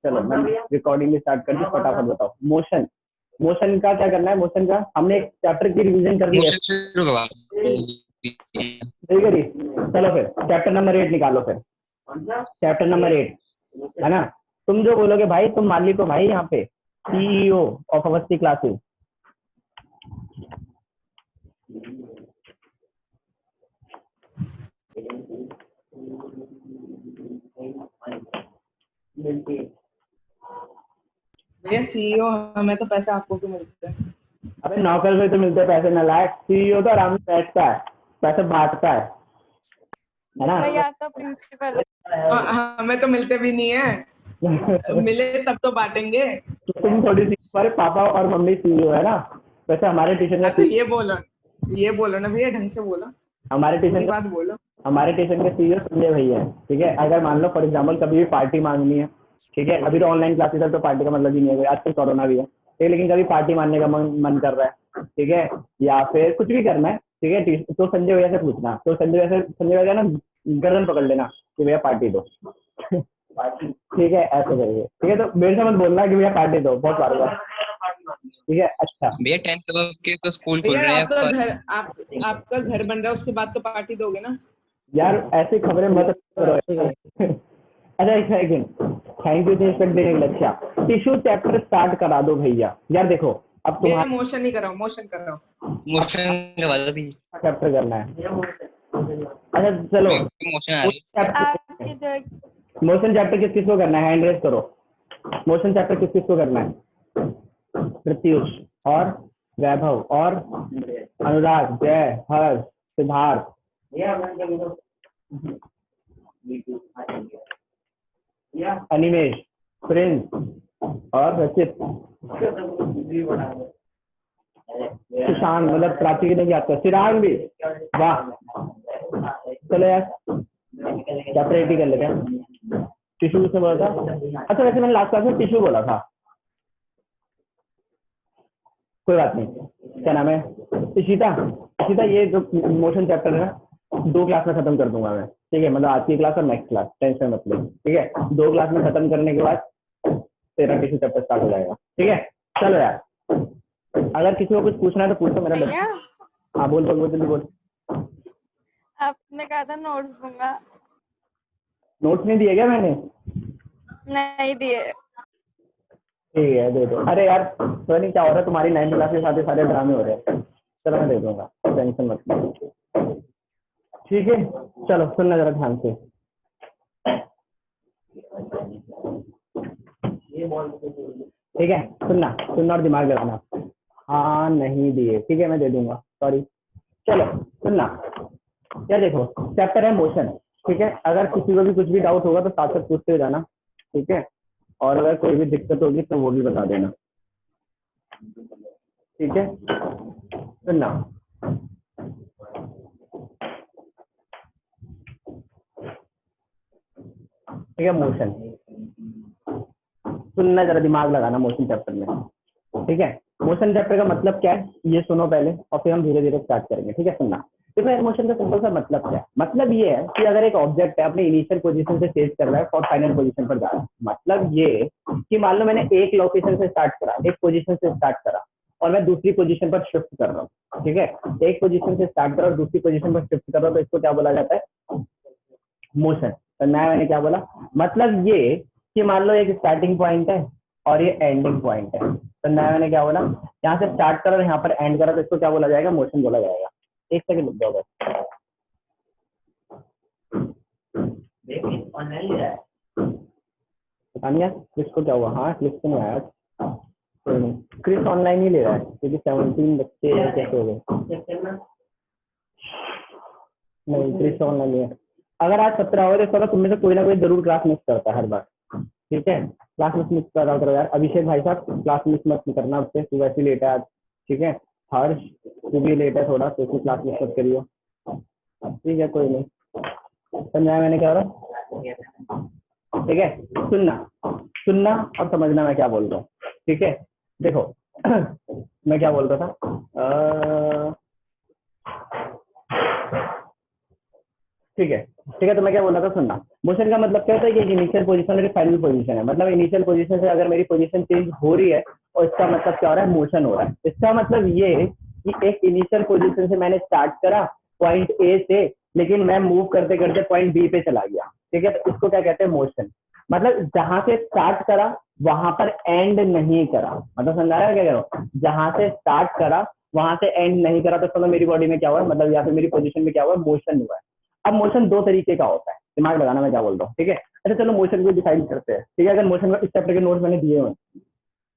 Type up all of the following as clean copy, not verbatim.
चलो मैं recording start कर दी, फटाफट बताओ। मोशन, मोशन का क्या करना है? मोशन का हमने एक चैप्टर की रिवीजन कर ली है, सही करी। चलो फिर चैप्टर नंबर 8 निकालो फिर। चैप्टर नंबर 8 है ना। तुम जो बोलोगे भाई, तुम मान ली को भाई यहाँ पे सीईओ ऑफ अवस्थी क्लासेस। भैया सीईओ हमें तो पैसे आपको क्यों मिलते हैं? अबे नौकर से तो मिलते पैसे, नालायक। सीईओ तो आराम से बैठता है, पैसे बांटता है ना। भैया तो प्रिंसिपल हमें तो मिलते भी नहीं है, मिले तब तो बांटेंगे। तो तुम थोड़ी सी, हमारे पापा और मम्मी सीईओ है ना। वैसे हमारे ट्यूशन हाँ का तो ये बोलो ना भैया, ढंग से बोलो, हमारे पूरी ट्यूशन बात बोलो। हमारे ट्यूशन के सीईओ संजय भैया है, ठीक है। अगर मान लो फॉर एग्जाम्पल कभी भी पार्टी मांगनी है, ठीक है, अभी तो ऑनलाइन क्लासेस है तो पार्टी का मतलब ही नहीं है, आजकल कोरोना भी है, ठीक है, लेकिन कभी पार्टी मांगने का मन कर रहा है, ठीक है, या फिर कुछ भी करना है, ठीक है, तो संजय भैया से पूछना। तो संजय भैया ना गर्दन पकड़ लेना कि भैया पार्टी दो। ठीक है, ऐसे करिए, ठीक है। तो मेरे से मत बोलना कि भैया पार्टी दो, बहुत बार हुआ, ठीक है। अच्छा भैया 10th के तो स्कूल खुल भैया रहे हैं आपका घर बन रहा है, उसके बाद तो पार्टी दोगे ना यार, ऐसी खबरें मत करो। अच्छा एक सेकंड, थैंक यू रिस्पेक्ट देने के लिए। अच्छा टिश्यू चैप्टर स्टार्ट करा दो भैया। यार देखो अब भैया, तुम्हारा मोशन ही कराओ, मोशन कराओ। मोशन के बाद भी चैप्टर करना है। अच्छा चलो, मोशन आ रही है। आपकी जो मोशन चैप्टर किस किस को करना है? हैंड रेस करो। मोशन चैप्टर किस किस को करना है? प्रत्युष और वैभव और अनुराग, जय, हर्ष, सिद्धार्थ, अनिमेश, प्रिंस और रचित, सुशांत, मतलब प्राची ने भी आता है, चिराग भी। वाह, चलो यार चैप्टर 8 ही कर लेते हैं। टिश्यू से बोला था। अच्छा वैसे मैंने लास्ट क्लास में टिश्यू बोला था, कोई बात नहीं। क्या नाम है? इशिता, इशिता ये जो मोशन चैप्टर है 2 क्लास में खत्म कर दूंगा मैं, ठीक है। मतलब आज की क्लास और नेक्स्ट क्लास, टेंशन मत लो, ठीक है। 2 क्लास में खत्म करने के बाद तेरा टिश्यू चैप्टर स्टार्ट हो जाएगा, ठीक है। चलो यार, अगर किसी को कुछ पूछना है तो पूछो मेरा। भैया हाँ बोल बोल बोल, जल्दी बोल। आपने कहा था नोट्स दूंगा, नोट्स नहीं दिए क्या मैंने? नहीं दिए। ठीक है दे दो। अरे यार पता नहीं क्या हो रहा है, तुम्हारी 9th क्लास के साथ सारे ड्रामे हो रहे हैं। चलो मैं दे दूंगा, टेंशन मत लो, ठीक है। चलो सुनना जरा ध्यान से। ठीक है, सुनना सुनना और दिमाग लगाना। हाँ नहीं दिए, ठीक है, मैं दे दूंगा, सॉरी। चलो सुनना यार, देखो चैप्टर है मोशन, ठीक है। अगर किसी को भी कुछ भी डाउट होगा तो साथ साथ पूछते हुए जाना, ठीक है। और अगर कोई भी दिक्कत होगी तो वो भी बता देना, ठीक है। सुनना, ठीक है। मोशन सुनना, जरा दिमाग लगाना मोशन चैप्टर में, ठीक है। मोशन चैप्टर का मतलब क्या है ये सुनो पहले, और फिर हम धीरे धीरे स्टार्ट करेंगे, ठीक है। सुनना, देखो मोशन का सिंपल सा मतलब क्या है। मतलब ये है कि अगर एक ऑब्जेक्ट है अपने इनिशियल पोजीशन से चेंज कर रहा है और फाइनल पोजीशन पर जा रहा है, मतलब ये कि मान लो मैंने एक लोकेशन से स्टार्ट करा, एक पोजीशन से स्टार्ट करा और मैं दूसरी पोजीशन पर शिफ्ट कर रहा हूँ, ठीक है। एक पोजीशन से स्टार्ट करा और दूसरी पोजीशन पर शिफ्ट कर रहा हूँ, तो इसको क्या बोला जाता है? मोशन। तो मैंने क्या बोला? मतलब ये कि मान लो एक स्टार्टिंग पॉइंट है और ये एंडिंग पॉइंट है, तो मैंने क्या बोला? यहाँ से स्टार्ट करा और यहाँ पर एंड करा, तो इसको क्या बोला जाएगा? मोशन बोला जाएगा। एक सेकंड रुक जाओ बस, पता नहीं यार क्रिस को क्या हुआ। हाँ क्रिस को नहीं आया, कोई नहीं, क्रिस ऑनलाइन ही ले रहा है क्योंकि 17 बच्चे कैसे हो गए। नहीं क्रिस ऑनलाइन है। अगर आज 17 हो तो तुम में से कोई ना कोई जरूर क्लास मिस करता है हर बार, ठीक है। क्लास मिस कर रहा करो यार। अभिषेक भाई साहब क्लास मिस मत करना, उससे तू वैसे लेट है आज, ठीक है। हर्ष तू भी लेट है थोड़ा, तो उसकी क्लास मिस मत करियो, ठीक है। कोई नहीं, समझाया मैंने क्या हो रहा, ठीक है। सुनना सुनना और समझना मैं क्या बोल रहा हूँ, ठीक है। देखो मैं क्या बोल रहा था, ठीक है ठीक है। तो मैं क्या बोल रहा था सुनना, मोशन का मतलब क्या होता है कि इनिशियल पोजीशन और फाइनल पोजीशन है। मतलब इनिशियल पोजीशन से अगर मेरी पोजीशन चेंज हो रही है और इसका मतलब क्या हो रहा है, मोशन हो रहा है। इसका मतलब ये है कि एक इनिशियल पोजीशन से मैंने स्टार्ट करा पॉइंट ए से, लेकिन मैं मूव करते करते पॉइंट बी पे चला गया। ठीक है, तो इसको क्या कहते हैं, मोशन। मतलब जहां से स्टार्ट करा वहां पर एंड नहीं करा। मतलब समझ आ रहा है क्या कह रहा हूँ, जहां से स्टार्ट करा वहां से एंड नहीं करा, तो समझ मेरी बॉडी में क्या हुआ, मतलब या फिर मेरी पोजीशन में क्या हुआ, मोशन हुआ है। अब मोशन दो तरीके का होता है, दिमाग लगाना मैं क्या बोल रहा हूँ। ठीक है, अच्छा चलो मोशन को डिफाइन करते हैं। ठीक है, अगर मोशन का इस चैप्टर के नोट्स मैंने दिए हुए,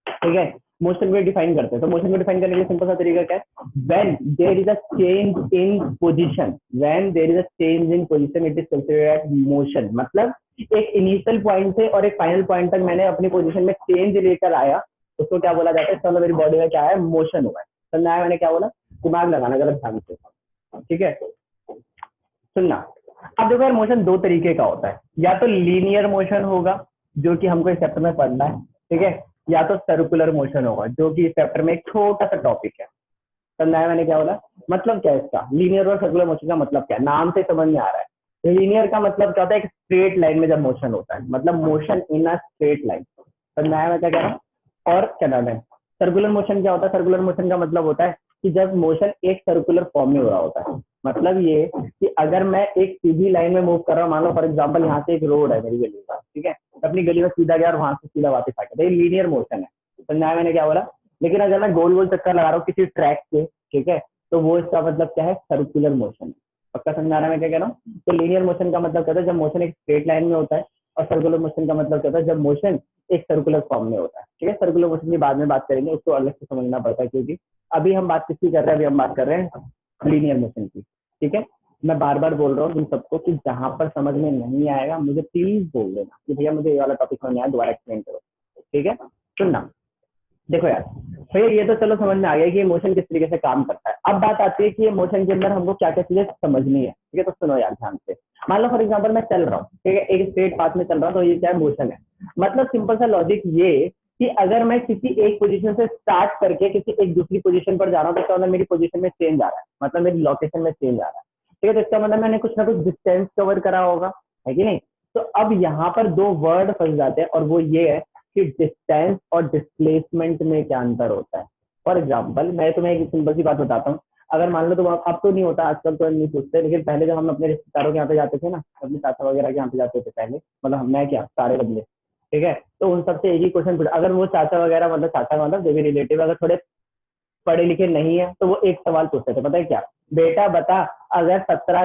ठीक है, मोशन को डिफाइन करते हैं। तो मोशन को डिफाइन करने के लिए सिंपल सा तरीका क्या है, when there is a change in position, when there is a change in position it is considered motion. मतलब एक इनिशियल पॉइंट से और एक फाइनल पॉइंट तक मैंने अपनी पोजीशन में चेंज लेकर आया, उसको क्या बोला जाता है, चलो मेरी बॉडी में क्या है, मोशन हुआ है। समझ आया मैंने क्या बोला, दिमाग लगाना जरा ध्यान से। ठीक है, सुनना। अब देखो यार, मोशन दो तरीके का होता है, या तो लीनियर मोशन होगा जो कि हमको इस चैप्टर में पढ़ना है, ठीक है, या तो सर्कुलर मोशन होगा जो कि इस चैप्टर में एक छोटा सा टॉपिक है। समझा है मैंने क्या बोला, मतलब क्या है इसका, लीनियर और सर्कुलर मोशन का मतलब क्या है, नाम से समझ में आ रहा है। लीनियर का मतलब क्या होता है, एक स्ट्रेट लाइन में जब मोशन होता है, मतलब motion in a straight line. समझ आया मैं क्या कह रहा हूँ। और क्या नाम है, सर्कुलर मोशन क्या होता है, सर्कुलर मोशन का मतलब होता है कि जब मोशन एक सर्कुलर फॉर्म में हो रहा होता है। मतलब ये कि अगर मैं एक सीधी लाइन में मूव कर रहा हूँ, मान लो फॉर एग्जांपल यहाँ से एक रोड है मेरी गली का, ठीक है, अपनी गली में सीधा गया और वहां से सीधा वापस आ गया, ये लीनियर मोशन है। समझा मैंने क्या बोला। लेकिन अगर मैं गोल गोल चक्कर लगा रहा हूँ किसी ट्रैक पे, ठीक है, तो वो इसका मतलब क्या है, सर्कुलर मोशन। पक्का समझा रहा है मैं क्या कह रहा हूँ। तो लीनियर मोशन का मतलब क्या होता है, जब मोशन एक स्ट्रेट लाइन में होता है, और सर्कुलर मोशन का मतलब क्या होता है, जब मोशन एक सर्कुलर फॉर्म में होता है। ठीक है, सर्कुलर मोशन की बाद में बात करेंगे, उसको अलग से समझना पड़ता है, क्योंकि अभी हम बात किसकी कर रहे हैं, अभी हम बात कर रहे हैं लीनियर मोशन की। ठीक है, मैं बार बार बोल रहा हूँ तुम सबको कि जहां पर समझ में नहीं आएगा मुझे प्लीज बोल देना कि भैया मुझे ये वाला टॉपिक समझ में आया, दोबारा एक्सप्लेन करो। ठीक है, सुनना। देखो यार भैया, ये तो चलो समझ में आ गया कि ये मोशन किस तरीके से काम करता है। अब बात आती है कि ये मोशन के अंदर हमको क्या क्या चीजें समझनी है। ठीक है, तो सुनो यार ध्यान से। मान लो फॉर एग्जांपल मैं चल रहा हूँ, ठीक है, एक स्ट्रेट पाथ में चल रहा हूँ, तो ये क्या है, मोशन है। मतलब सिंपल सा लॉजिक ये कि अगर मैं किसी एक पोजीशन से स्टार्ट करके किसी एक दूसरी पोजीशन पर जा रहा हूँ, तो इसका मतलब मेरी पोजीशन में चेंज आ रहा है, मतलब मेरी लोकेशन में चेंज आ रहा है। ठीक है, तो इसका मतलब मैंने कुछ ना कुछ डिस्टेंस कवर करा होगा, है कि नहीं। तो अब यहाँ पर दो वर्ड फंस जाते हैं, और वो ये है कि डिस्टेंस और डिस्प्लेसमेंट में क्या अंतर होता है। फॉर एग्जाम्पल मैं तुम्हें एक सिंपल सी बात बताता हूँ। अगर मान लो तुम, अब तो नहीं होता, आजकल तो नहीं पूछते, लेकिन पहले जब हम अपने रिश्तेदारों के यहाँ पे जाते थे ना, अपने चाचा वगैरह के यहाँ पे जाते थे पहले, मतलब मैं क्या सारे बदले, ठीक है, तो उन सबसे एक ही क्वेश्चन पूछा। अगर वो चाचा वगैरह, मतलब चाचा मतलब जो भी रिलेटिव अगर थोड़े पढ़े लिखे नहीं है, तो वो एक सवाल पूछते थे, पता है क्या, बेटा बता, अगर 17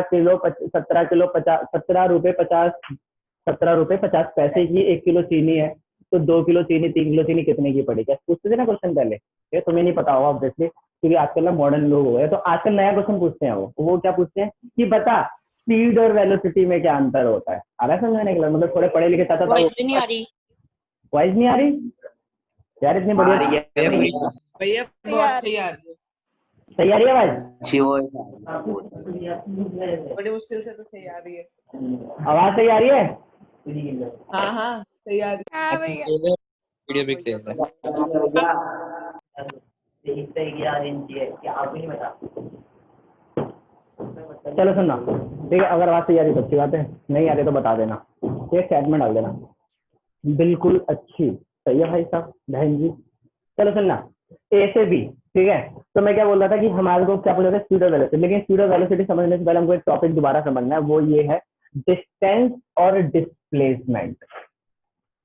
रुपए 50 की 1 किलो चीनी है, तो 2 किलो चीनी 3 किलो चीनी कितने की पड़ेगी। पूछते थे ना क्वेश्चन पहले, ये तुम्हें नहीं पता होगा ऑब्वियसली, क्योंकि आजकल ना मॉडर्न लोग हो गए। तो आजकल नया क्वेश्चन पूछते हैं, वो क्या पूछते हैं कि बता स्पीड और वेलोसिटी में क्या अंतर होता है। आ रहा है समझने के लिए, मतलब थोड़े पढ़े लिखे चाहता था। वॉइस भी नहीं आ रही। वॉइस नहीं आ रही यार, इतनी बढ़िया भैया बहुत सही आ रही है, सही आ रही है आवाज, बड़ी मुश्किल से तो सही आ रही है। आवाज सही आ रही है। हाँ हाँ सही आ रही हाँ भैया। वीडियो भी क्लियर है। चलो सुनना, ठीक है, अगर आवाज सही आ रही तो अच्छी बात है, नहीं आ रही तो बता देना, ये चैट में डाल देना। बिल्कुल अच्छी, सही है भाई साहब, बहन जी। चलो सुनना, ए से बी, ठीक है। तो मैं क्या बोल रहा था कि हमारे को क्या बोल रहे थे, स्पीड और वेलोसिटी। लेकिन स्पीड और वेलोसिटी समझने से पहले हमको एक टॉपिक दोबारा समझना है, वो ये है डिस्टेंस और डिस्प्लेसमेंट।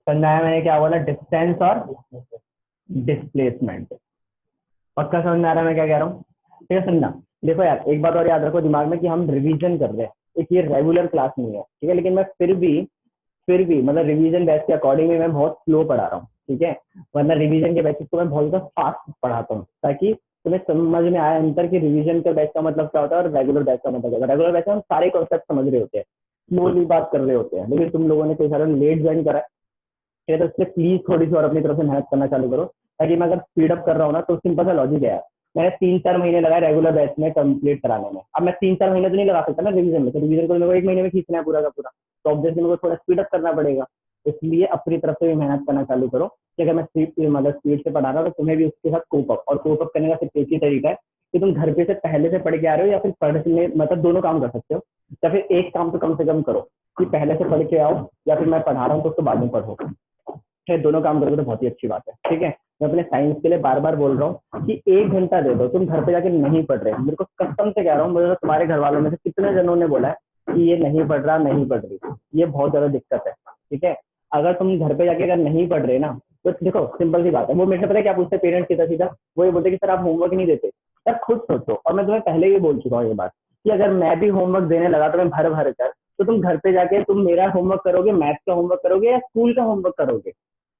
समझना है मैंने क्या बोला, डिस्टेंस और डिस्प्लेसमेंट। पक्का समझ में आ रहा है मैं क्या कह रहा हूँ। ठीक है, सुनना। देखो यार, एक बात और याद रखो दिमाग में कि हम रिवीजन कर रहे हैं, एक ये रेगुलर क्लास नहीं है, ठीक है, लेकिन मैं फिर भी मतलब रिवीजन बैच के अकॉर्डिंग मैं बहुत स्लो पढ़ा रहा हूँ, ठीक है, वरना रिवीजन के बैचेस को मैं बहुत ज्यादा फास्ट पढ़ाता हूँ, ताकि तुम्हें समझ में आए अंतर कि रिवीजन के बैच का मतलब क्या होता है और रेगुलर बैच का मतलब क्या होता है। रेगुलर बैच में हम सारे कॉन्सेप्ट समझ रहे होते हैं, स्लोली बात कर रहे होते हैं, लेकिन तुम लोगों ने कई सारे लेट ज्वाइन करा है, तो इसलिए प्लीज थोड़ी सी और अपनी तरफ से मेहनत करना चालू करो, ताकि मैं अगर स्पीड अप कर रहा हूँ ना, तो सिंपल सा लॉजिक है। मैंने 3-4 महीने लगाए रेगुलर बैच में कंप्लीट कराने में, अब मैं 3-4 महीने तो नहीं लगा सकता ना रिवीजन में, तो रिवीजन को मेरे को 1 महीने में खींचना है पूरा का पूरा, तो ऑब्वियसली मेरे को थोड़ा स्पीड अप करना पड़ेगा। इसलिए अपनी तरफ से भी मेहनत करना चालू करो कि अगर मैं स्पीड से पढ़ा रहा हूँ तो तुम्हें भी उसके साथ कोप अप, और कोप अप करने का सिर्फ एक ही तरीका है कि तुम घर पे से पहले से पढ़ के आ रहे हो या फिर पढ़ने, मतलब दोनों काम कर सकते हो, या फिर एक काम तो कम से कम करो कि पहले से पढ़ के आओ, या फिर मैं पढ़ा रहा हूँ तो उसको बाद में पढ़ो। फिर दोनों काम करोगे तो बहुत ही अच्छी बात है। ठीक है, मैं अपने साइंस के लिए बार बार बोल रहा हूँ कि 1 घंटा दे दो। तुम घर पे जाके नहीं पढ़ रहे, मेरे को कसम से कह रहा हूँ, मुझे तुम्हारे घर वालों में से कितने जनों ने बोला है कि ये नहीं पढ़ रहा, नहीं पढ़ रही, ये बहुत ज्यादा दिक्कत है। ठीक है, अगर तुम घर पे जाके अगर नहीं पढ़ रहे ना, तो देखो सिंपल सी बात है, वो मेरे से पता है क्या पूछते पेरेंट्स सीधा सीधा, वो ये बोलते कि सर आप होमवर्क नहीं देते। सर खुद सोचो, और मैं तुम्हें पहले ही बोल चुका हूँ ये बात कि अगर मैं भी होमवर्क देने लगा तो मैं भर भर कर, तो तुम घर पे जाके तुम मेरा होमवर्क करोगे, मैथ का होमवर्क करोगे या स्कूल का होमवर्क करोगे?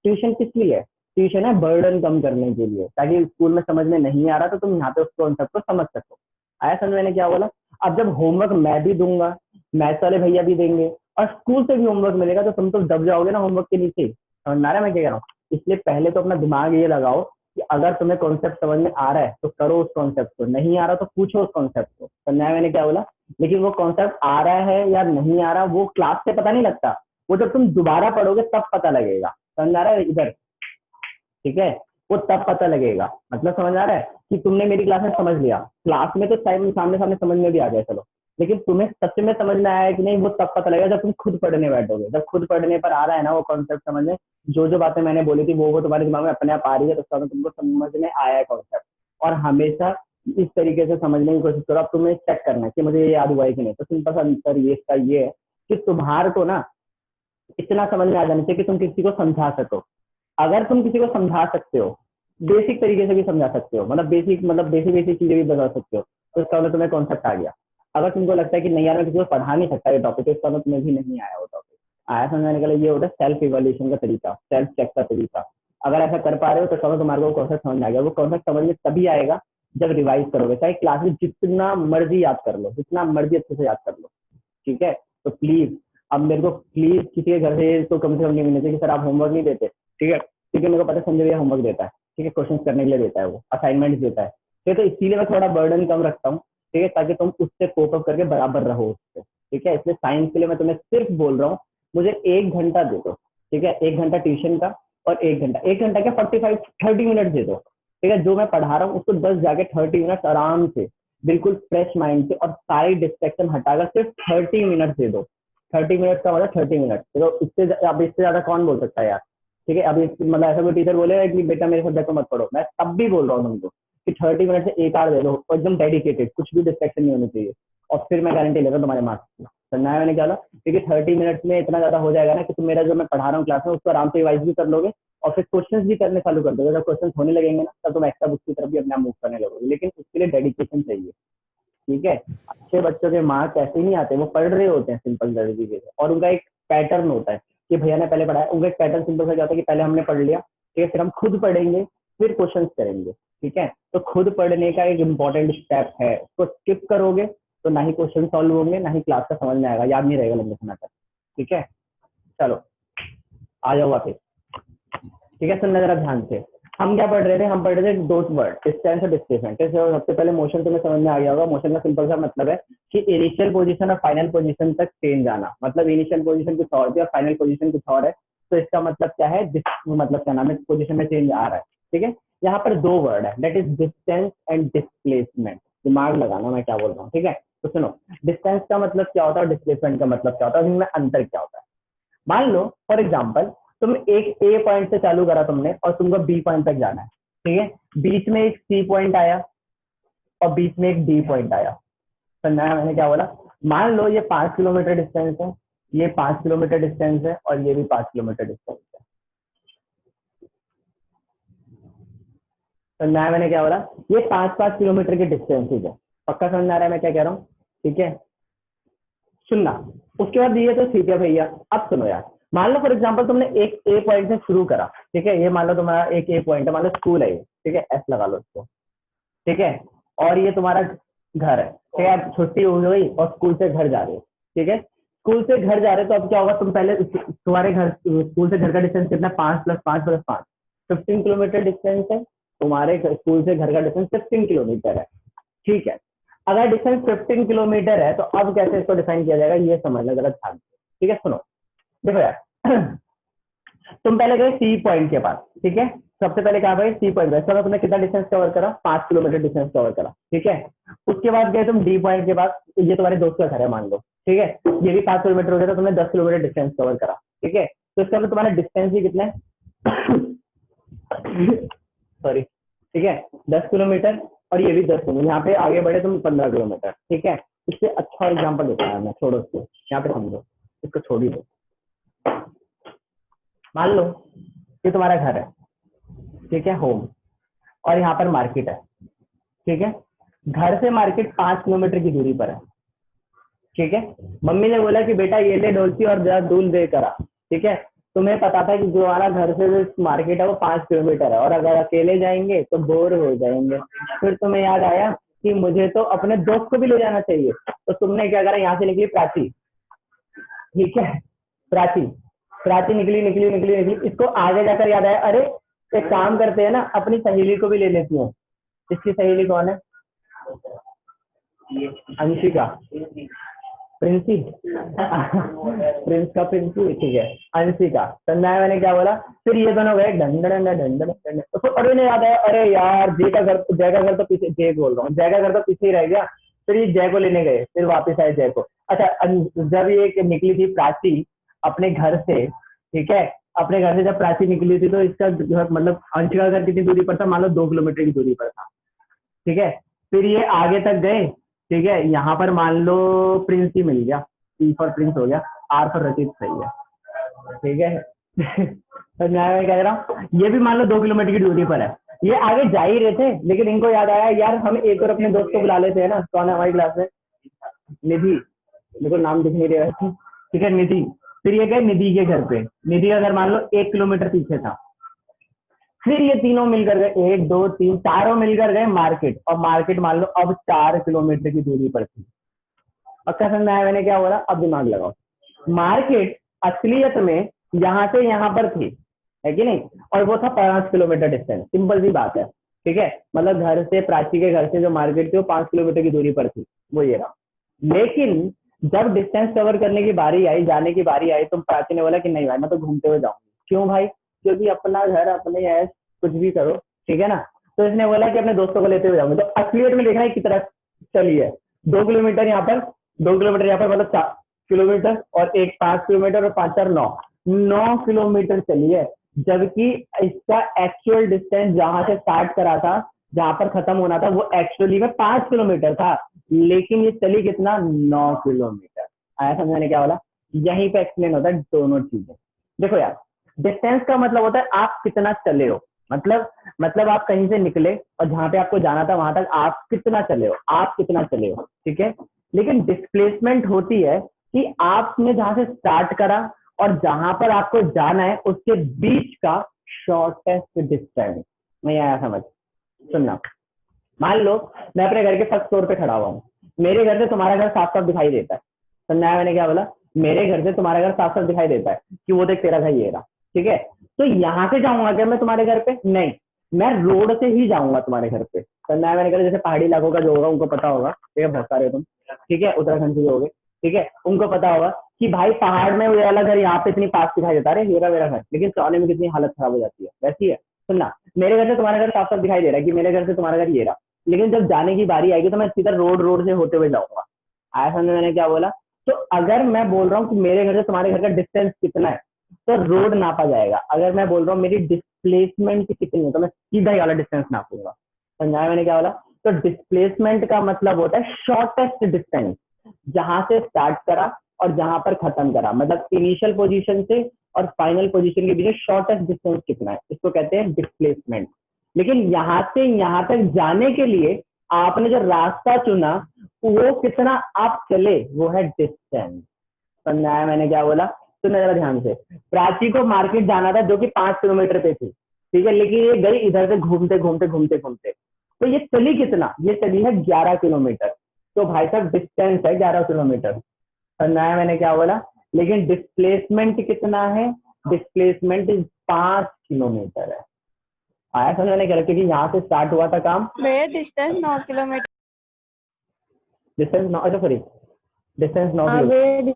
ट्यूशन किस लिए है? ट्यूशन है बर्डन कम करने के लिए, ताकि स्कूल में समझ में नहीं आ रहा तो तुम यहाँ पे उस कॉन्सेप्ट को समझ सको। आया समझ? मैंने क्या बोला? अब जब होमवर्क मैं भी दूंगा, मैथ्स वाले भैया भी देंगे, और स्कूल से भी होमवर्क मिलेगा, तो तुम तो दब जाओगे ना होमवर्क के नीचे। समझ में आ रहा है मैं क्या कह रहा हूँ? इसलिए पहले तो अपना दिमाग ये लगाओ कि अगर तुम्हें कॉन्सेप्ट समझ में आ रहा है तो करो उस कॉन्सेप्ट को, नहीं आ रहा तो पूछो उस कॉन्सेप्ट को। समझा मैंने क्या बोला? लेकिन वो कॉन्सेप्ट आ रहा है या नहीं आ रहा वो क्लास से पता नहीं लगता, वो जब तुम दोबारा पढ़ोगे तब पता लगेगा। समझ आ रहा है इधर? ठीक है, वो तब पता लगेगा। मतलब समझ आ रहा है कि तुमने मेरी क्लास में समझ लिया, क्लास में तो सामने सामने समझ में भी आ गया चलो, लेकिन तुम्हें सच में समझ में आया है कि नहीं वो तब पता लगेगा जब तुम खुद पढ़ने बैठोगे। जब खुद पढ़ने पर आ रहा है ना वो कॉन्सेप्ट समझ में, जो बातें मैंने बोली थी वो तुम्हारे दिमाग में अपने आप आ रही है, तो उसका मतलब तुमको समझ में आया है कॉन्सेप्ट। और हमेशा इस तरीके से समझने की कोशिश करो। अब तुम्हें चेक करना है कि मुझे ये याद हुआ है कि नहीं, तो सिंपल सा आंसर ये इसका ये है कि तुम्हारे को ना इतना समझ में आ जाना चाहिए कि तुम किसी को समझा सको। अगर तुम किसी को समझा सकते हो, बेसिक तरीके से भी समझा सकते हो, मतलब बेसिक बेसिक चीजें भी बता सकते हो, तो इसका मतलब तुम्हें कॉन्सेप्ट आ गया। अगर तुमको लगता है कि नहीं यार मैं किसी को पढ़ा नहीं सकता ये टॉपिक, तो इसका मतलब तुम्हें भी नहीं आया वो टॉपिक। आया समझाने के लिए ये होता है सेल्फ इवैल्यूएशन का तरीका, सेल्फ चेक का तरीका। अगर ऐसा कर पा रहे हो तो समझ तुम्हारे को कॉन्सेप्ट समझ में आ गया। वो कॉन्सेप्ट समझ में तभी आएगा जब रिवाइज करोगे, चाहे क्लास में जितना मर्जी याद कर लो, जितना मर्जी अच्छे से याद कर लो। ठीक है, तो प्लीज अब मेरे को प्लीज किसी के घर से तो कम से कम नहीं मिलने चाहिए कि सर आप होमवर्क नहीं देते। ठीक है, क्योंकि मेरे को पता है संजय भैया होमवर्क देता है। ठीक है, क्वेश्चन करने के लिए देता है, वो असाइनमेंट देता है। ठीक है, तो इसीलिए मैं थोड़ा बर्डन कम रखता हूँ। ठीक है, ताकि तुम उससे कोप अप करके बराबर रहो उससे। ठीक है, इसलिए साइंस के लिए मैं तुम्हें सिर्फ बोल रहा हूँ मुझे 1 घंटा दे दो। ठीक है, 1 घंटा ट्यूशन का और 1 घंटा क्या 45-30 मिनट दे दो। ठीक है, जो मैं पढ़ा रहा हूँ उसको 10 जाके 30 मिनट आराम से बिल्कुल फ्रेश माइंड से और सारी डिस्ट्रैक्शन हटाकर सिर्फ 30 मिनट दे दो। 30 मिनट का मतलब 30 मिनट, तो इससे अब इससे ज्यादा कौन बोल सकता है यार? ठीक है, अभी मतलब ऐसा कोई टीचर बोलेगा कि बेटा मेरे सब्जेक्ट को मत पढ़ो, मैं तब भी बोल रहा हूँ तुमको कि 30 मिनट से 1 आवर दे दो और एकदम डेडिकेटेड, कुछ भी डिस्ट्रैक्शन नहीं होनी चाहिए, और फिर मैं गारंटी ले रहा हूँ तुम्हारे मार्क्स की। समझा मैंने क्या बोला? क्योंकि 30 मिनट में इतना ज्यादा हो जाएगा ना कि तुम मेरा जो मैं पढ़ा रहा हूँ क्लास में उसको आराम से रिवाइज भी कर लोगे, और फिर क्वेश्चंस भी करने चालू कर दोगे। जब क्वेश्चंस होने लगेंगे ना तब तुम एक्स्ट्रा बुक्स की तरफ भी अपने आप मूव करने लगोगे, लेकिन उसके लिए डेडिकेशन चाहिए। ठीक है, अच्छे बच्चों के मार्क्स ऐसे ही नहीं आते, वो पढ़ रहे होते हैं सिंपल तरीके से, और उनका एक पैटर्न होता है कि भैया ने पहले पढ़ाया। उनका एक पैटर्न सिंपल सा जाता है कि पहले हमने पढ़ लिया, ठीक है, फिर हम खुद पढ़ेंगे, फिर क्वेश्चंस करेंगे। ठीक है, तो खुद पढ़ने का एक इम्पोर्टेंट स्टेप है, उसको स्किप करोगे तो ना ही क्वेश्चन सॉल्व होंगे, ना ही क्लास का समझ में आएगा, याद नहीं रहेगा लंबे समय तक। ठीक है, चलो आ जाओ वापस। ठीक है, सुनना जरा ध्यान से। हम क्या पढ़ रहे थे? हम पढ़ रहे थे डॉट वर्ड, डिस्टेंस और डिस्प्लेसमेंट। सबसे पहले मोशन तुम्हें समझ में आ गया होगा। मोशन का सिंपल सा मतलब है कि इनिशियल पोजीशन और फाइनल पोजीशन तक चेंज आना। मतलब इनिशियल पोजीशन कुछ और थी और फाइनल पोजीशन कुछ और है, तो इसका मतलब क्या है? मतलब क्या नाम है, पोजीशन में चेंज आ रहा है। ठीक है, यहाँ पर 2 वर्ड है, that is distance and displacement. दिमाग लगाना मैं क्या बोल रहा हूँ। ठीक है, तो सुनो, डिस्टेंस का मतलब क्या होता है और डिस्प्लेसमेंट का मतलब क्या होता है, इनमें अंतर क्या होता है। मान लो फॉर एग्जाम्पल तुम एक ए पॉइंट से चालू करा तुमने और तुमको बी पॉइंट तक जाना है। ठीक है, बीच में एक सी पॉइंट आया और बीच में एक डी पॉइंट आया। समझाया मैंने क्या बोला? मान लो ये 5 किलोमीटर डिस्टेंस है, ये 5 किलोमीटर डिस्टेंस है और ये भी 5 किलोमीटर डिस्टेंस है। समझाया मैंने क्या बोला? ये 5-5 किलोमीटर के डिस्टेंसेज है। पक्का समझ आ रहा है मैं क्या कह रहा हूँ? ठीक है, सुनना। उसके बाद ये तो ठीक है भैया, अब सुनो यार। मान लो फॉर एग्जांपल तुमने एक ए पॉइंट से शुरू करा। ठीक है, ये मान लो तुम्हारा एक ए पॉइंट है, मान लो स्कूल है ये। ठीक है, एस लगा लो इसको। ठीक है, और ये तुम्हारा घर है। ठीक है, अब छुट्टी हो गई और स्कूल से घर जा रहे हो। ठीक है, स्कूल से घर जा रहे हो तो अब क्या होगा? तुम पहले तुम्हारे घर स्कूल से घर का डिस्टेंस कितना? 5 + 5 + 5 15 किलोमीटर डिस्टेंस है। तुम्हारे स्कूल से घर का डिस्टेंस 15 किलोमीटर है। ठीक है, अगर डिस्टेंस 15 किलोमीटर है तो अब कैसे इसको डिफाइन किया जाएगा ये समझना जरा ध्यान से। ठीक है, सुनो, देखो यार तुम पहले गए सी पॉइंट के पास। ठीक है, सबसे पहले कहा भाई सी पॉइंट, वैसे तुमने कितना डिस्टेंस कवर करा, 5 किलोमीटर डिस्टेंस कवर करा, ठीक है। उसके बाद गए तुम डी पॉइंट के बाद, ये तुम्हारे दोस्त का घर है मान लो, ठीक है, ये भी 5 किलोमीटर हो गया, तो तुमने 10 किलोमीटर डिस्टेंस कवर करा, ठीक है। तो इसका मतलब तुम्हारा डिस्टेंस ही कितना है सॉरी, ठीक है, 10 किलोमीटर, और ये भी 10 किलोमीटर, यहाँ पे आगे बढ़े तुम 15 किलोमीटर, ठीक है। इससे अच्छा एग्जाम्पल देता है मैं, छोड़ो इसको, यहाँ पे समझो, इसको छोड़ ही दो। मान लो ये तुम्हारा घर है, ठीक है, होम, और यहाँ पर मार्केट है, ठीक है। घर से मार्केट 5 किलोमीटर की दूरी पर है, ठीक है। मम्मी ने बोला कि बेटा ये ले डोलची और जरा दूध दे करा, ठीक है। तुम्हें पता था कि जो हमारा घर से जो मार्केट है वो 5 किलोमीटर है, और अगर अकेले जाएंगे तो बोर हो जाएंगे। फिर तुम्हें याद आया कि मुझे तो अपने दोस्त को भी ले जाना चाहिए, तो तुमने क्या करा, यहाँ से निकली प्राची, ठीक है, प्राची, प्राची निकली निकली निकली निकली, इसको आगे जाकर याद आया, अरे एक काम करते हैं ना, अपनी सहेली को भी ले लेती हूँ। इसकी सहेली कौन है, अंशिका, प्रिंसी प्रिंस का प्रिंसी, ठीक है, अंशिका। संध्या मैंने क्या बोला, फिर ये दोनों गए ढंडन ढंडन, तो अरे ने याद आया, अरे यार जय का घर तो पीछे, जय बोल रहा हूँ, जय का घर तो पीछे ही रह गया। फिर ये जय को लेने गए, फिर वापस आए जय को। अच्छा, जब ये निकली थी प्राची अपने घर से, ठीक है, अपने घर से जब प्राची निकली थी, तो इसका मतलब अंशिका का घर कितनी दूरी पर था, मान लो 2 किलोमीटर की दूरी पर था, ठीक है। फिर ये आगे तक गए, ठीक है, यहाँ पर मान लो प्रिंस ही मिल गया, पी फॉर प्रिंस हो गया, आर फॉर रचित सही है, ठीक है तो मैं कह रहा हूँ, ये भी मान लो 2 किलोमीटर की दूरी पर है। ये आगे जा ही रहे थे, लेकिन इनको याद आया यार हम एक और अपने दोस्त को बुला लेते हैं ना, कौन है हमारी क्लास में, निधि, मेरे को नाम दिख नहीं रहा है, ठीक है, निधि। फिर ये गए निधि के घर पे, निधि का घर मान लो 1 किलोमीटर पीछे था। फिर ये तीनों मिलकर गए, 1 2 3 चारों मिलकर गए मार्केट, और मार्केट मान लो अब 4 किलोमीटर की दूरी पर थी। अब क्या समझ में आया मैंने क्या बोला, अब दिमाग लगाओ। मार्केट असलियत में यहाँ से यहाँ पर थी, है कि नहीं, और वो था 5 किलोमीटर डिस्टेंस, सिंपल सी बात है, ठीक है। मतलब घर से, प्राची के घर से जो मार्केट थी वो 5 किलोमीटर की दूरी पर थी, वो ये रहा। लेकिन जब डिस्टेंस कवर करने की बारी आई, जाने की बारी आई, तो प्राची ने बोला कि नहीं भाई मैं तो घूमते हुए जाऊंगी। क्यों भाई, क्योंकि अपना घर अपने ऐश कुछ भी करो, ठीक है ना। तो इसने बोला कि अपने दोस्तों को लेते हुए जाऊंगी। तो असलियत में देखा है कितना चली है, 2 किलोमीटर यहाँ पर, 2 किलोमीटर यहाँ पर, मतलब 4 किलोमीटर, और एक 5 किलोमीटर, और 5 4 9 किलोमीटर चली है। जबकि इसका एक्चुअल डिस्टेंस जहां से स्टार्ट करा था, जहां पर खत्म होना था, वो एक्चुअली में 5 किलोमीटर था, लेकिन ये चली कितना, 9 किलोमीटर। आया समझाने क्या बोला, यहीं पे एक्सप्लेन होता है दोनों चीजें। देखो यार, डिस्टेंस का मतलब होता है आप कितना चले हो, मतलब आप कहीं से निकले और जहां पे आपको जाना था वहां तक आप कितना चले हो, आप कितना चले हो, ठीक है। लेकिन डिस्प्लेसमेंट होती है कि आपने जहां से स्टार्ट करा और जहां पर आपको जाना है उसके बीच का शॉर्टेस्ट डिस्टेंस। नहीं आया समझ, सुनना। मान लो मैं अपने घर के फर्स्ट फ्लोर पे खड़ा हुआ हूँ, मेरे घर से तुम्हारा घर साफ साफ दिखाई देता है। समझाया मैंने क्या बोला, मेरे घर से तुम्हारा घर साफ साफ दिखाई देता है कि वो देख तेरा घर ये रहा, ठीक है। तो यहाँ से जाऊंगा क्या मैं तुम्हारे घर पे, नहीं, मैं रोड से ही जाऊंगा तुम्हारे घर पे। समझाया मैंने कहा, जैसे पहाड़ी इलाकों का जो होगा उनको पता होगा, ठीक है, बहुत सारे तुम, ठीक है, उत्तराखंड से हो गए, ठीक है, उनको पता होगा कि भाई पहाड़ में वो वाला घर यहाँ पे इतनी पास दिखाई देता है, मेरा मेरा घर, लेकिन चौने में कितनी हालत खराब हो जाती है, वैसी है। सुनना, मेरे घर से तुम्हारा घर साफ साफ दिखाई दे रहा है कि मेरे घर से तुम्हारा घर ये रहा, लेकिन जब जाने की बारी आएगी तो मैं सीधा रोड से होते हुए जाऊंगा। आया समझ मैंने क्या बोला। तो अगर मैं बोल रहा हूँ कि मेरे घर से तुम्हारे घर का डिस्टेंस कितना है, तो रोड नापा जाएगा। अगर मैं बोल रहा हूँ मेरी डिस्प्लेसमेंट कितनी है, तो मैं सीधा ही वाला डिस्टेंस नापूंगा। समझाया मैंने क्या बोला। तो डिस्प्लेसमेंट का मतलब होता है शॉर्टेस्ट डिस्टेंस, जहां से स्टार्ट करा और जहां पर खत्म करा, मतलब इनिशियल पोजीशन से और फाइनल पोजीशन के बीच शॉर्टेस्ट डिस्टेंस कितना है, इसको कहते हैं डिस्प्लेसमेंट। लेकिन यहाँ से यहाँ तक जाने के लिए आपने जो रास्ता चुना वो कितना आप चले, वो है डिस्टेंस। समझाया मैंने क्या बोला। तो जरा ध्यान से, प्राची को मार्केट जाना था जो कि 5 किलोमीटर पे थी, ठीक है, लेकिन ये गई इधर से घूमते घूमते घूमते घूमते, तो ये चली कितना, ये चली है 11 किलोमीटर। तो भाई साहब डिस्टेंस है 11 किलोमीटर। समझाया मैंने क्या बोला। लेकिन डिस्प्लेसमेंट कितना है, डिस्प्लेसमेंट 5 किलोमीटर है। आया समझ मैंने क्या, क्योंकि यहाँ से स्टार्ट हुआ था काम, भैया डिस्टेंस 9 किलोमीटर। डिस्टेंस 9, अच्छा सॉरी, डिस्टेंस 9 हाँ किलोमीटर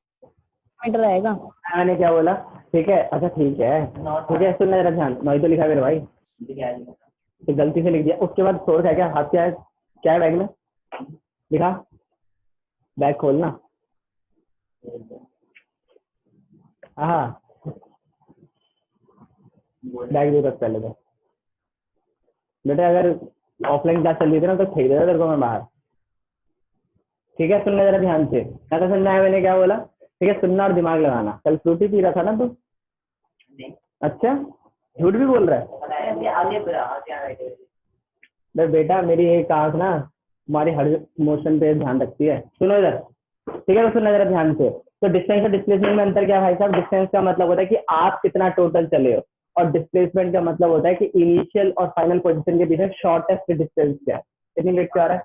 मीटर रहेगा। मैंने क्या बोला, ठीक है, अच्छा ठीक है, ठीक है, सुनना जरा ध्यान, 9 तो लिखा मेरे भाई, तो गलती से लिख दिया, उसके बाद सोर्स है क्या, हाथ क्या है, क्या है बैग में, दिखा, बैग खोलना, हाँ बैग दे रख पहले तो बेटा, अगर ऑफलाइन क्लास चल रही थी ना तो फेंक देता तेरे को मैं बाहर, ठीक है। सुनना जरा ध्यान से, क्या तो सुनना है, मैंने क्या बोला, ठीक है, सुनना और दिमाग लगाना। कल फ्रूटी पी रहा था ना तू, अच्छा झूठ भी बोल रहा है। बेटा मेरी एक आंख ना तुम्हारी हर मोशन पे ध्यान रखती है, सुनो इधर, ठीक है। तो सुनना जरा ध्यान से। तो डिस्टेंस और डिस्प्लेसमेंट में अंतर क्या है भाई साहब, डिस्टेंस का मतलब होता है कि आप कितना टोटल चले हो, और डिस्प्लेसमेंट का मतलब होता है कि इनिशियल और फाइनल पोजीशन के बीच शॉर्टेस्ट डिस्टेंस क्या है। कितनी मिनट क्या आ रहा है,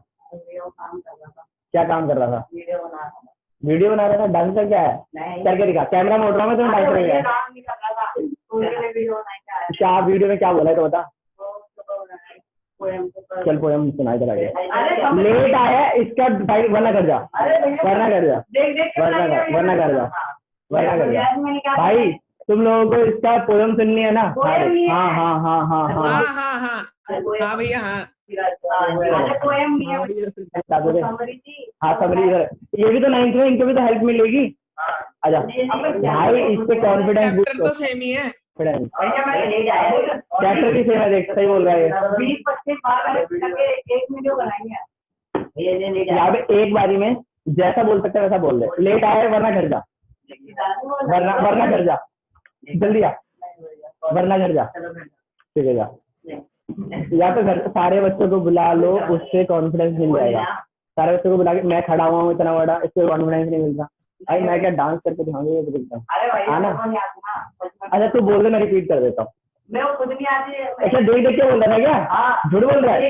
क्या काम कर रहा था, वीडियो बना रहा था, डांसर क्या है, करके दिखा, कैमरा मोड़ रहा हूँ मैं, तुम्हें डांस करेगा क्या, वीडियो में क्या बोला है तो बता, चल पोएम सुनाई चला गया, लेट आया इसका भाई, वरना कर जा, वरना कर जा, वरना कर जा, वरना कर जा भाई, तुम लोगों को इसका पोएम सुननी है ना, हाँ हाँ हाँ हाँ हाँ हाँ हाँ हाँ हाँ भैया हाँ हाँ समरी, ये भी तो 9th में, इनको भी तो हेल्प मिलेगी, अच्छा भाई इससे कॉन्फिडेंस बूस्ट चैप्टर तो सेम ही है, चैप्टर की सेम है, देख सही बोल रहा है यहाँ पे एक बारी में जैसा बोल सकते हैं वैसा बोल दे, लेट आया वरना घर जा, वरना घर जा, जल्दी आ, वरना घर जा, ठीक है जा, या तो घर सारे बच्चों को बुला लो, उससे कॉन्फिडेंस मिल जाएगा, सारे बच्चों को बुला के मैं खड़ा हुआ हूँ इतना बड़ा, इससे कॉन्फिडेंस नहीं मिलता भाई, मैं क्या डांस करके दिखाऊंगा, हाँ ना, अच्छा तू बोल दे, मैं रिपीट कर देता हूँ, अच्छा देख देख के बोल रहा था क्या, झूठ बोल रहा है,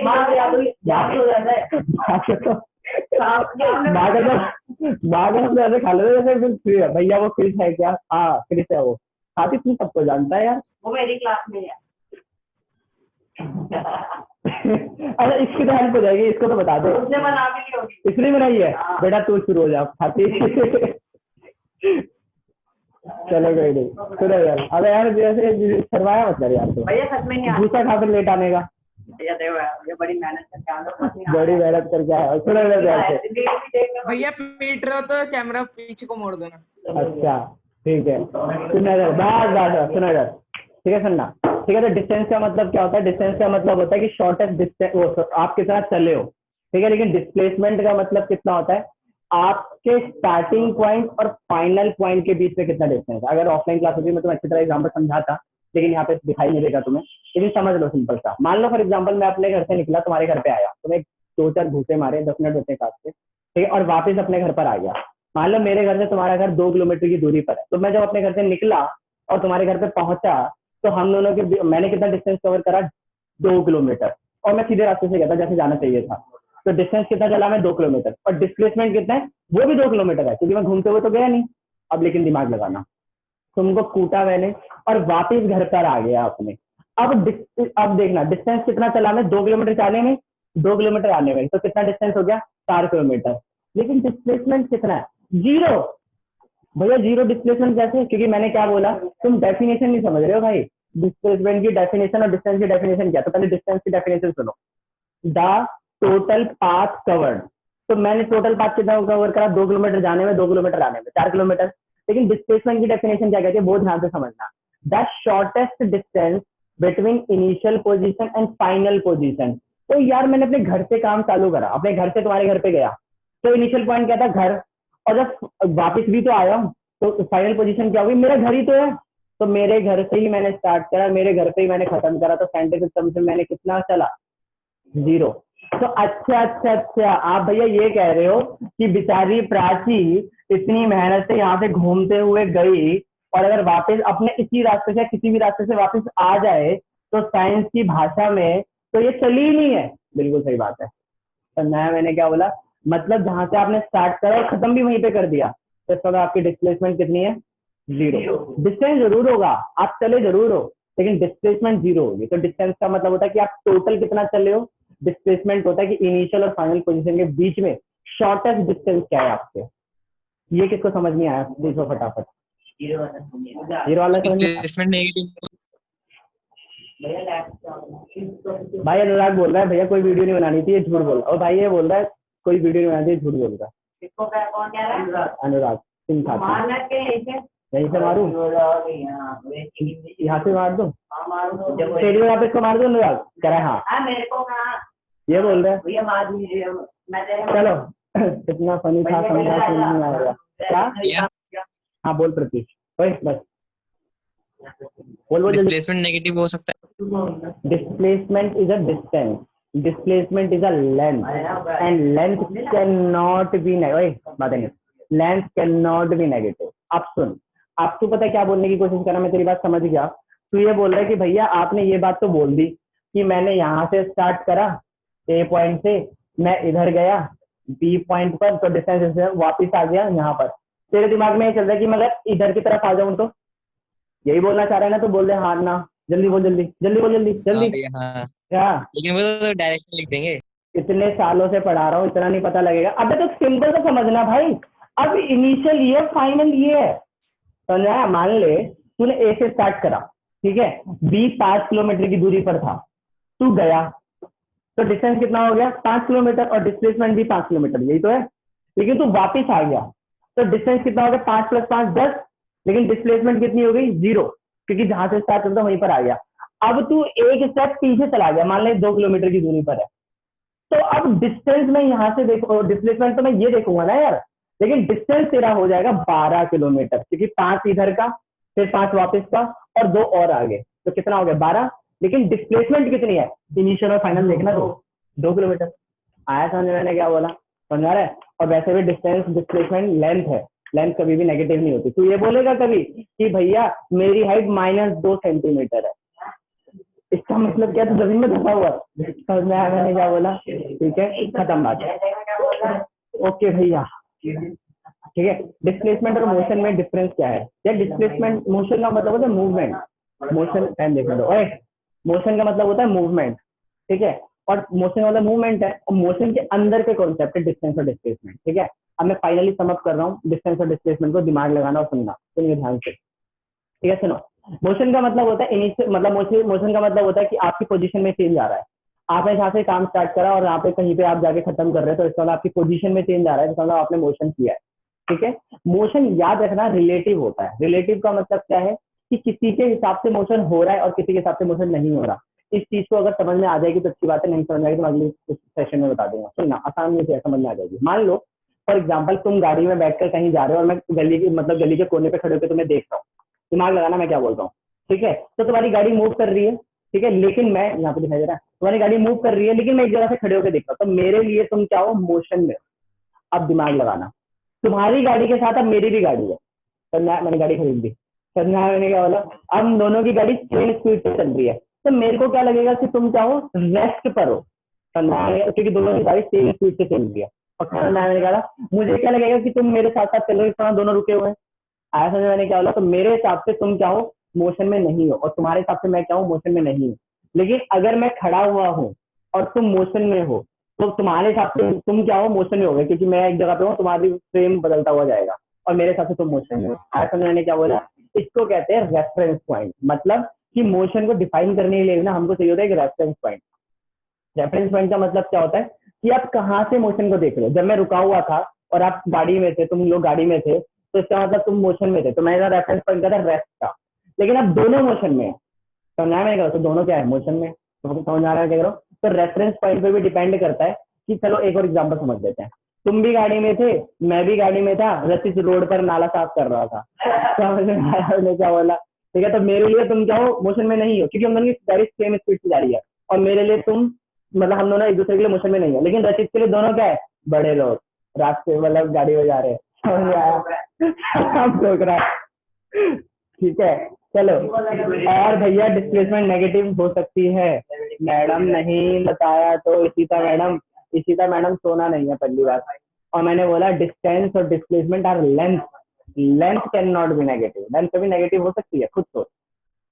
ऐसे खा लेते भैया, वो क्रिस है क्या, हाँ क्रिस है वो, साथ ही तू सबको जानता है यार, वो मेरी क्लास में है। अच्छा इसकी तो हेल्प हो जाएगी, इसको तो बता दो, उसने बना भी ली होगी, इसलिए बनाई है, बेटा तू शुरू हो जा खाती चलो कोई नहीं, सुनो यार, अबे यार जैसे शर्माया मतलब यार, तो भैया सच में नहीं आता, दूसरा खाकर लेट आने का, भैया देखो ये बड़ी मेहनत करके आ रहा हूं, बड़ी मेहनत करके आया, सुनो यार, भैया पीट रहे हो तो कैमरा पीछे को मोड़ देना, अच्छा ठीक है, सुना यार, बस सुना यार, ठीक है सुनना, ठीक है। तो डिस्टेंस का मतलब क्या होता है, डिस्टेंस का मतलब होता है कि शॉर्टेस्ट डिस्टेंस आप कितना चले हो, ठीक है। लेकिन डिस्प्लेसमेंट का मतलब कितना होता है, आपके स्टार्टिंग पॉइंट और फाइनल पॉइंट के बीच में कितना डिस्टेंस है। अगर ऑफलाइन क्लास होती मैं तुम्हें अच्छी तरह एग्जाम्पल समझाता, लेकिन यहाँ पे दिखाई नहीं देगा तुम्हें, लेकिन समझ लो सिंपल सा। मान लो फॉर एग्जाम्पल मैं अपने घर से निकला, तुम्हारे घर पे आया, तुम्हें 2-4 घूसे मारे, 10 मिनट होते क्लास से, ठीक है, और वापस अपने घर पर आ गया। मान लो मेरे घर से तुम्हारा घर 2 किलोमीटर की दूरी पर है, तो मैं जब अपने घर से निकला और तुम्हारे घर पे पहुंचा, तो हम दोनों के मैंने कितना डिस्टेंस कवर करा, 2 किलोमीटर, और मैं सीधे रास्ते से गया था जैसे जाना चाहिए था, तो डिस्टेंस कितना चला मैं, 2 किलोमीटर, और डिस्प्लेसमेंट कितना है, वो भी 2 किलोमीटर है, क्योंकि मैं घूमते हुए तो गया नहीं। अब लेकिन दिमाग लगाना, तुमको कूटा मैंने और वापस घर पर आ गया अपने, अब देखना डिस्टेंस कितना चला मैं, 2 किलोमीटर जाने में, 2 किलोमीटर आने में, तो कितना डिस्टेंस हो गया, 4 किलोमीटर। लेकिन डिस्प्लेसमेंट कितना है, 0। भैया 0 डिस्प्लेसमेंट कैसे, क्योंकि मैंने क्या बोला, तुम डेफिनेशन नहीं समझ रहे हो भाई, डिस्प्लेसमेंट की डेफिनेशन और डिस्टेंस की डेफिनेशन क्या, तो पहले डिस्टेंस की डेफिनेशन सुनो, द टोटल पाथ कवर्ड, तो मैंने टोटल पाथ कितना कवर करा, 2 किलोमीटर जाने में, 2 किलोमीटर आने में, 4 किलोमीटर। लेकिन डिस्प्लेसमेंट की डेफिनेशन क्या कहती है, वो ध्यान से समझना, the shortest distance between initial position and final position. तो यार मैंने अपने घर से काम चालू करा, अपने घर से तुम्हारे घर पे गया, तो इनिशियल पॉइंट क्या था, घर, और जब वापस भी तो आया तो फाइनल पोजीशन क्या होगी, मेरा घर ही तो है, तो मेरे घर से ही मैंने स्टार्ट करा, मेरे घर पे ही मैंने खत्म करा, तो साइंटिफिक टर्म से मैंने कितना चला, 0। तो अच्छा आप भैया ये कह रहे हो कि बेचारी प्राची इतनी मेहनत से यहाँ से घूमते हुए गई, और अगर वापस अपने इसी रास्ते से किसी भी रास्ते से वापस आ जाए, तो साइंस की भाषा में तो ये चली ही नहीं है। बिल्कुल सही बात है। तो मैंने क्या बोला, मतलब जहां से आपने स्टार्ट करा और खत्म भी वहीं पे कर दिया, तो इस वक्त आपकी डिस्प्लेसमेंट कितनी है, 0। डिस्टेंस जरूर होगा, आप चले जरूर हो, लेकिन डिस्प्लेसमेंट 0 होगी। तो डिस्टेंस का मतलब होता है कि आप टोटल कितना चले हो, डिस्प्लेसमेंट होता है कि इनिशियल और फाइनल पोजीशन के बीच में शॉर्टेस्ट डिस्टेंस क्या है आपके। ये किसको समझ नहीं आया, देखो फटाफट, 0 वाला समझ नहीं आया? डिस्प्लेसमेंट नेगेटिव भैया लैप भाई अनुराग बोल रहा है भैया कोई वीडियो नहीं बनानी थी, ये झूठ बोल रहा है। और भाई ये बोल रहा है कोई वीडियो नहीं बनानी थी, झूठ बोल रहा है। किसको क्या कौन कह रहा है? अनुराग सिंह खाती मारना के ऐसे यहीं से मारू, यहाँ से मार दूं, स्टेडियम यहाँ पे इसको मार दूं। अनुराग कह रहा है हाँ, हाँ मेरे को कहाँ ये बोल रहा है। भैया मार दीजिए मैं तेरे चलो कितना फनी था, समझा समझ नहीं आएगा क्या। हाँ बोल प्रतीक, ओए बस बोल बोल जल्दी। डिस्प्लेसमेंट नेगेटिव हो सकता है। Displacement is a distance. Displacement is a length, and length cannot be negative. Length cannot be negative. अब सुन, अब तू पता है क्या बोलने की कोशिश कर रहा, मैं तेरी बात समझ गया। तू ये बोल रहा है कि भैया आपने ये बात तो बोल दी कि मैंने यहाँ से स्टार्ट करा ए पॉइंट से, मैं इधर गया बी पॉइंट पर, तो डिस्टेंस वापिस आ गया यहाँ पर। तेरे दिमाग में ये चल रहा है कि मैं अगर इधर की तरफ आ जाऊं तो, यही बोलना चाह रहा है ना? तो बोल दे हाँ ना, जल्दी बोल, जल्दी जल्दी बोल, जल्दी हाँ जल्दी। भैया हाँ, क्या लेकिन वो तो डायरेक्शन लिख देंगे। इतने सालों से पढ़ा रहा हूँ, इतना नहीं पता लगेगा? अबे तो सिंपल तो समझना भाई, अब इनिशियल ये फाइनल ये है, समझा? मान ले तूने ए से स्टार्ट करा, ठीक है, बी 5 किलोमीटर की दूरी पर था, तू गया तो डिस्टेंस कितना हो गया 5 किलोमीटर, और डिस्प्लेसमेंट भी 5 किलोमीटर, यही तो है। लेकिन तू वापिस आ गया तो डिस्टेंस कितना हो गया 5 + 5 10, लेकिन डिस्प्लेसमेंट कितनी हो गई 0, क्योंकि जहां से स्टार्ट करता वहीं पर आ गया। अब तू एक स्टेप पीछे चला गया, मान ले 2 किलोमीटर की दूरी पर है, तो अब डिस्टेंस में यहाँ से देखो, डिस्प्लेसमेंट तो मैं ये देखूंगा ना यार, लेकिन डिस्टेंस तेरा हो जाएगा 12 किलोमीटर, क्योंकि 5 इधर का, फिर 5 वापस का, और 2 और आगे, तो कितना हो गया 12। लेकिन डिस्प्लेसमेंट कितनी है, इनिशियल और फाइनल देखना, 2 किलोमीटर। आया समझ में मैंने क्या बोला? समझ आ रहा है? और वैसे भी डिस्टेंस डिस्प्लेसमेंट लेंथ है, लेंथ कभी भी नेगेटिव नहीं होती। तू ये बोलेगा कभी कि भैया मेरी हाइट -2 सेंटीमीटर है, इसका मतलब क्या? तो जमीन में घुसा हुआ है। समझ में आया मैंने क्या बोला? ठीक है, खत्म बात। ओके भैया, ठीक है। डिस्प्लेसमेंट और मोशन में डिफरेंस क्या है? या डिस्प्लेसमेंट, मोशन का मतलब होता है मूवमेंट, मोशन टाइम देखने दो। ओए, मोशन का मतलब होता है मूवमेंट, ठीक है, और मोशन वाला मूवमेंट है, और मोशन के अंदर के कॉन्सेप्ट है डिस्टेंस और डिस्प्लेसमेंट, ठीक है। अब मैं फाइनली सम अप कर रहा हूँ डिस्टेंस और डिस्प्लेसमेंट को, दिमाग लगाना और सुनना, सुनिए ध्यान से, ठीक है। सुनो, मोशन का मतलब होता है इनिशियल, मतलब मोशन का मतलब होता है कि आपकी पोजीशन में चेंज आ रहा है। आपने जहाँ से काम स्टार्ट करा और यहाँ पे कहीं पे आप जाके खत्म कर रहे हो, तो इसका मतलब आपकी पोजीशन में चेंज आ रहा है, इसका मतलब आपने मोशन किया है, ठीक है। मोशन याद रखना रिलेटिव होता है। रिलेटिव का मतलब क्या है कि किसी के हिसाब से मोशन हो रहा है और किसी के हिसाब से मोशन नहीं हो रहा। इस चीज को अगर समझ में आ जाएगी तो अच्छी बात है, नहीं समझ में आएगी तो अगले सेशन में बता दूंगा। सुनना, आसानी से समझ में आ जाएगी। मान लो फॉर एग्जाम्पल तुम गाड़ी में बैठकर कहीं जा रहे हो और मैं गली की, मतलब गली के कोने पे खड़े होकर तुम्हें देख रहा हूँ, दिमाग लगाना मैं क्या बोल रहा हूँ, ठीक है। तो तुम्हारी गाड़ी मूव कर रही है, ठीक है, लेकिन मैं यहाँ पे दिखाई दे रहा है, तुम्हारी गाड़ी मूव कर रही है, लेकिन मैं एक जगह से खड़े होकर देख रहा हूँ, तो मेरे लिए तुम क्या हो, मोशन में। अब दिमाग लगाना, तुम्हारी गाड़ी के साथ अब मेरी भी गाड़ी है, तो मैंने गाड़ी खरीद ली, समझा मैंने क्या बोला? अब हम दोनों की गाड़ी सेम स्पीड से चल रही है, तो मेरे को क्या लगेगा कि तुम क्या हो, रेस्ट पर हो, क्योंकि दोनों की गाड़ी सेम स्पीड से चल रही है। और मैंने कहा मुझे क्या लगेगा कि तुम मेरे साथ साथ चल रहे हो, दोनों रुके हुए हैं। आया समझ मैंने क्या बोला? तो मेरे हिसाब से तुम क्या हो, मोशन में नहीं हो, और तुम्हारे हिसाब से मैं क्या हूँ, मोशन में नहीं हूँ। लेकिन अगर मैं खड़ा हुआ हूँ और तुम मोशन में हो, तो तुम्हारे हिसाब से तुम क्या हो, मोशन में हो गए, क्योंकि मैं एक जगह पे हूँ, तुम्हारी फ्रेम बदलता हुआ जाएगा, और मेरे हिसाब से तुम मोशन में हो। आया समझ मैंने क्या बोला? इसको कहते हैं रेफरेंस पॉइंट। मतलब कि मोशन को डिफाइन करने के लिए ना हमको चाहिए होता है एक रेफरेंस पॉइंट। रेफरेंस पॉइंट का मतलब क्या होता है कि आप कहाँ से मोशन को देख रहे हो। जब मैं रुका हुआ था और आप गाड़ी में थे, तुम लोग गाड़ी में थे, तो इसका मतलब तुम मोशन में थे, तो मेरा रेफरेंस पॉइंट क्या था, रेस्ट का। लेकिन अब दोनों मोशन में है, समझा मैं क्या, तो दोनों क्या है, मोशन में। तो समझ आ रहा है क्या करो? तो रेफरेंस पॉइंट पे भी डिपेंड करता है कि चलो एक और एग्जांपल समझ लेते हैं। तुम भी गाड़ी में थे, मैं भी गाड़ी में था, रचित रोड पर नाला साफ कर रहा था। समझ में आया मैंने क्या बोला? ठीक है, तो मेरे लिए तुम क्या हो, मोशन में नहीं हो, क्योंकि हम दोनों की गाड़ी सेम स्पीड से जा रही है, और मेरे लिए तुम, मतलब हम दोनों एक दूसरे के लिए मोशन में नहीं है। लेकिन रचित के लिए दोनों क्या है, बड़े लोग, रास्ते मतलब गाड़ी में जा रहे हैं। समझ में आया? हम ठोक रहा है, ठीक है। चलो, और भैया डिस्प्लेसमेंट नेगेटिव हो सकती है? मैडम नहीं बताया तो इशिता मैडम सोना नहीं है पहली बात। और मैंने बोला डिस्टेंस और displacement are length, length can not be negative. Length कभी नेगेटिव हो सकती है? खुद सोच,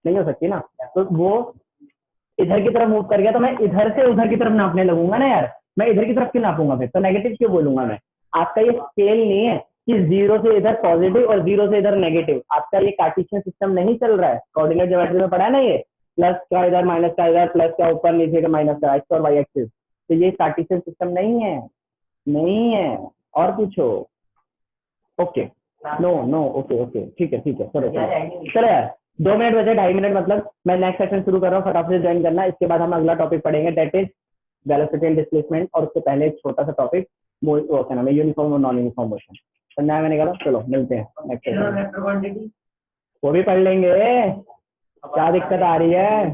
नहीं हो सकती ना। तो वो इधर की तरफ मूव कर गया, तो मैं इधर से उधर की तरफ नापने लगूंगा ना यार, मैं इधर की तरफ क्यों नापूंगा फिर? तो नेगेटिव क्यों बोलूंगा मैं? आपका ये स्केल नहीं है कि 0 से इधर पॉजिटिव और 0 से इधर नेगेटिव। आपका ये कार्टेशियन सिस्टम नहीं चल रहा है, कोऑर्डिनेट ज्योमेट्री में पढ़ा है ना ये। प्लस का इधर माइनस का इधर, प्लस का ऊपर नीचे का माइनस का, एक्स और वाई एक्सिस। तो ये कार्टेशियन सिस्टम नहीं है, नहीं है। और पूछो। Okay, no no, okay okay, ठीक है ठीक है, चलो चलो चलो यार, 2 मिनट बचे, 2.5 मिनट, मतलब मैं नेक्स्ट सेशन शुरू कर रहा हूँ, फटाफट से ज्वाइन करना। इसके बाद हम अगला टॉपिक पढ़ेंगे, that is velocity and displacement. और उससे पहले एक छोटा सा टॉपिक, वो क्या नाम है, यूनिफॉर्म और नॉन यूनिफॉर्म मोशन। समझा है मैंने कहा? चलो मिलते हैं नेक्स्ट सेशन, वो भी पढ़ लेंगे, क्या दिक्कत आ रही है?